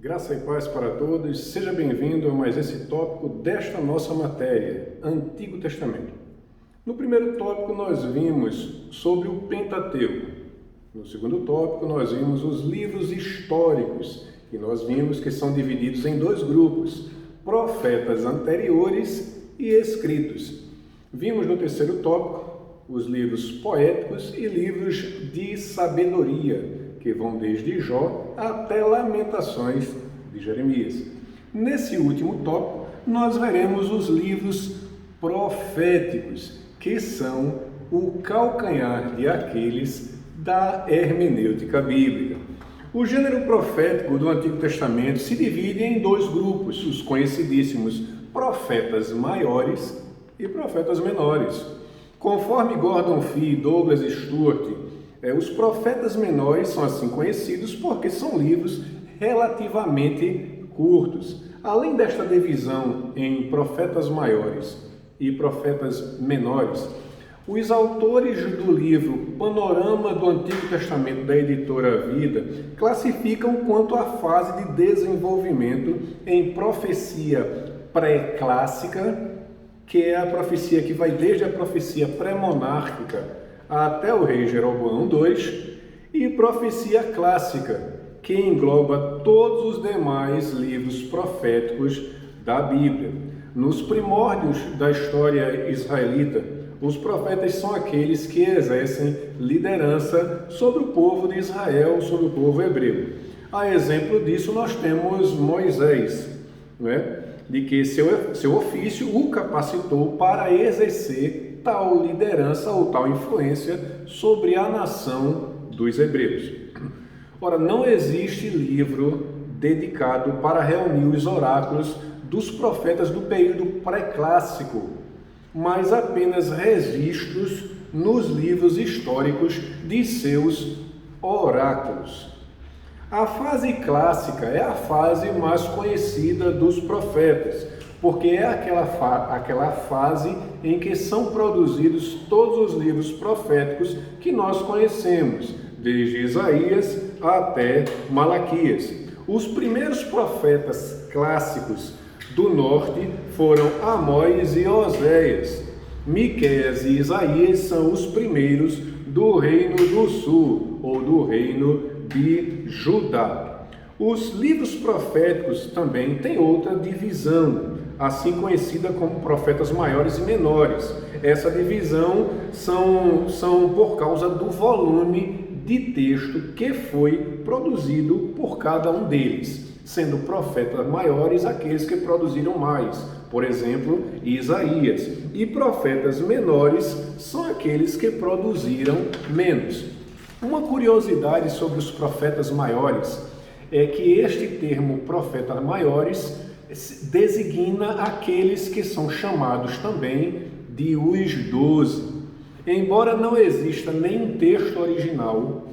Graça e paz para todos, seja bem-vindo a mais esse tópico desta nossa matéria, Antigo Testamento. No primeiro tópico nós vimos sobre o Pentateuco. No segundo tópico nós vimos os livros históricos, e nós vimos que são divididos em dois grupos, profetas anteriores e escritos. Vimos no terceiro tópico os livros poéticos e livros de sabedoria, que vão desde Jó até Lamentações de Jeremias. Nesse último tópico, nós veremos os livros proféticos, que são o calcanhar de Aquiles da hermenêutica bíblica. O gênero profético do Antigo Testamento se divide em dois grupos, os conhecidíssimos profetas maiores e profetas menores. Conforme Gordon Fee e Douglas Stuart, os profetas menores são assim conhecidos porque são livros relativamente curtos. Além desta divisão em profetas maiores e profetas menores, os autores do livro Panorama do Antigo Testamento da editora Vida classificam quanto à fase de desenvolvimento em profecia pré-clássica, que é a profecia que vai desde a profecia pré-monárquica até o rei Jeroboão II, e profecia clássica, que engloba todos os demais livros proféticos da Bíblia. Nos primórdios da história israelita, os profetas são aqueles que exercem liderança sobre o povo de Israel, sobre o povo hebreu. A exemplo disso, nós temos Moisés, de que seu ofício o capacitou para exercer tal liderança ou tal influência sobre a nação dos hebreus. Ora, não existe livro dedicado para reunir os oráculos dos profetas do período pré-clássico, mas apenas registros nos livros históricos de seus oráculos. A fase clássica é a fase mais conhecida dos profetas, porque é aquela fase em que são produzidos todos os livros proféticos que nós conhecemos, desde Isaías até Malaquias. Os primeiros profetas clássicos do norte foram Amós e Oséias. Miqueias e Isaías são os primeiros do reino do sul, ou do reino de Judá. Os livros proféticos também têm outra divisão, assim conhecida como profetas maiores e menores. Essa divisão são por causa do volume de texto que foi produzido por cada um deles, sendo profetas maiores aqueles que produziram mais, por exemplo, Isaías, e profetas menores são aqueles que produziram menos. Uma curiosidade sobre os profetas maiores é que este termo profetas maiores designa aqueles que são chamados também de os 12. Embora não exista nenhum texto original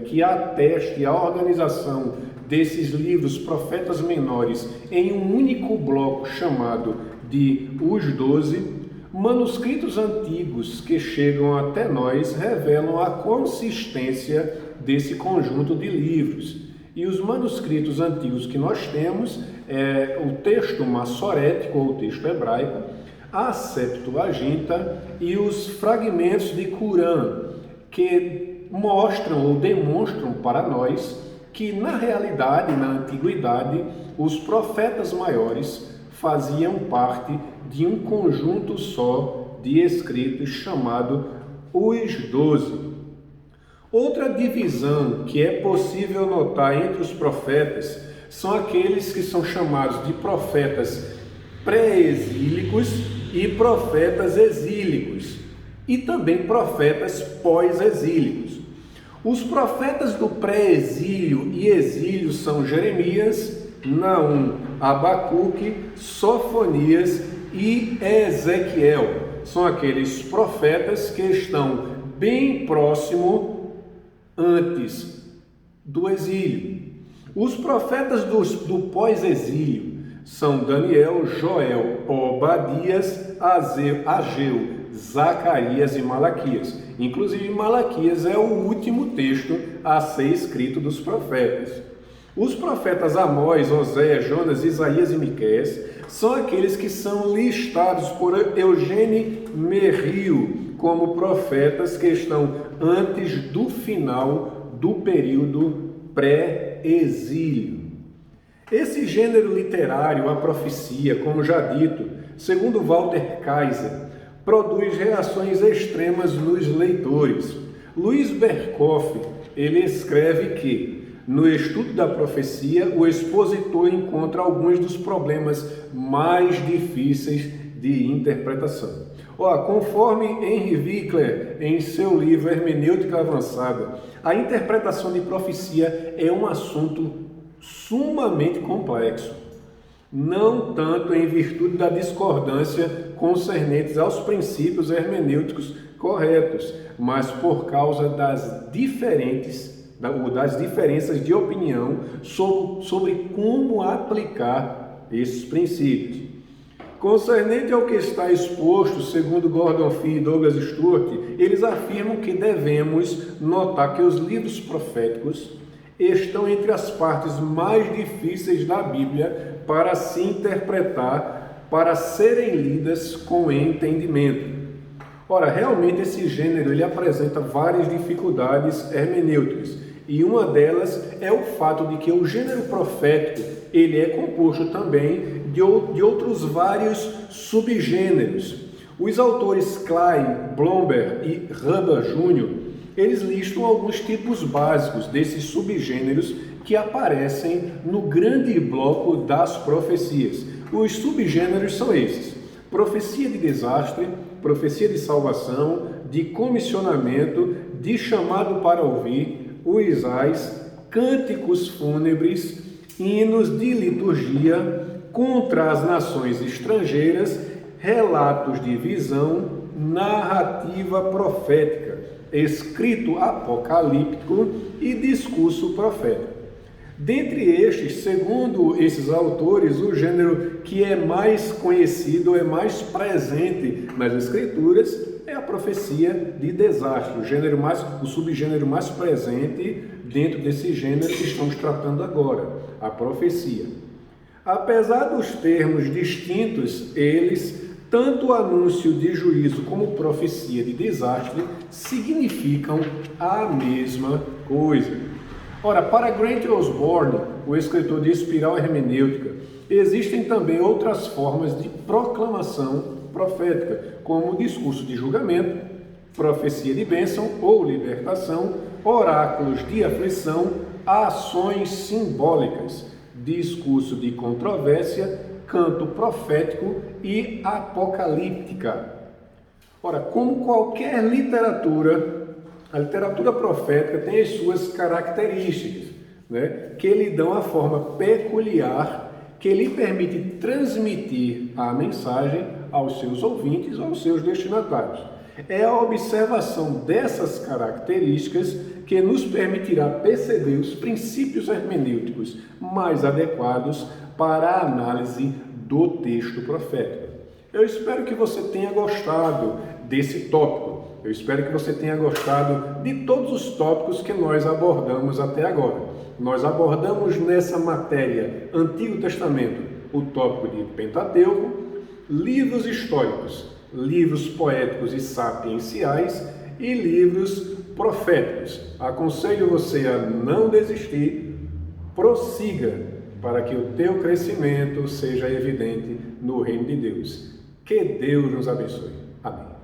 que ateste a organização desses livros profetas menores em um único bloco chamado de os 12, manuscritos antigos que chegam até nós revelam a consistência desse conjunto de livros. E os manuscritos antigos que nós temos é o texto massorético, ou o texto hebraico, a Septuaginta e os fragmentos de Qurã, que mostram ou demonstram para nós que, na realidade, na antiguidade, os profetas maiores faziam parte de um conjunto só de escritos chamado os 12. Outra divisão que é possível notar entre os profetas são aqueles que são chamados de profetas pré-exílicos e profetas exílicos, e também profetas pós-exílicos. Os profetas do pré-exílio e exílio são Jeremias, Naum, Abacuque, Sofonias e Ezequiel. São aqueles profetas que estão bem próximo antes do exílio. Os profetas do pós-exílio são Daniel, Joel, Obadias, Ageu, Zacarias e Malaquias. Inclusive, Malaquias é o último texto a ser escrito dos profetas. Os profetas Amós, Oséias, Jonas, Isaías e Miqueias são aqueles que são listados por Eugênie Merrill como profetas que estão antes do final do período pré-exílio. Esse gênero literário, a profecia, como já dito, segundo Walter Kaiser, produz reações extremas nos leitores. Luiz Berkoff, ele escreve que, no estudo da profecia, o expositor encontra alguns dos problemas mais difíceis de interpretação. Conforme Henry Winkler, em seu livro Hermenêutica Avançada, a interpretação de profecia é um assunto sumamente complexo, não tanto em virtude da discordância concernentes aos princípios hermenêuticos corretos, mas por causa das diferenças de opinião sobre como aplicar esses princípios. Concernente ao que está exposto, segundo Gordon Fee e Douglas Stuart, eles afirmam que devemos notar que os livros proféticos estão entre as partes mais difíceis da Bíblia para se interpretar, para serem lidas com entendimento. Realmente esse gênero ele apresenta várias dificuldades hermenêuticas, e uma delas é o fato de que o gênero profético ele é composto também de outros vários subgêneros. Os autores Klein, Blomberg e Huber Jr., eles listam alguns tipos básicos desses subgêneros que aparecem no grande bloco das profecias. Os subgêneros são esses: profecia de desastre, profecia de salvação, de comissionamento, de chamado para ouvir, uisais, cânticos fúnebres, hinos de liturgia, contra as nações estrangeiras, relatos de visão, narrativa profética, escrito apocalíptico e discurso profético. Dentre estes, segundo esses autores, o gênero que é mais conhecido, é mais presente nas Escrituras, é a profecia de desastre, o subgênero mais presente dentro desse gênero que estamos tratando agora, a profecia. Apesar dos termos distintos, eles, tanto o anúncio de juízo como profecia de desastre, significam a mesma coisa. Para Grant Osborne, o escritor de Espiral Hermenêutica, existem também outras formas de proclamação profética, como discurso de julgamento, profecia de bênção ou libertação, oráculos de aflição, ações simbólicas, discurso de controvérsia, canto profético e apocalíptica. Como qualquer literatura, a literatura profética tem as suas características, que lhe dão a forma peculiar que lhe permite transmitir a mensagem aos seus ouvintes, aos seus destinatários. É a observação dessas características que nos permitirá perceber os princípios hermenêuticos mais adequados para a análise do texto profético. Eu espero que você tenha gostado desse tópico. Eu espero que você tenha gostado de todos os tópicos que nós abordamos até agora. Nós abordamos nessa matéria Antigo Testamento o tópico de Pentateuco, livros históricos, livros poéticos e sapienciais e livros proféticos. Aconselho você a não desistir, prossiga para que o teu crescimento seja evidente no reino de Deus. Que Deus nos abençoe. Amém.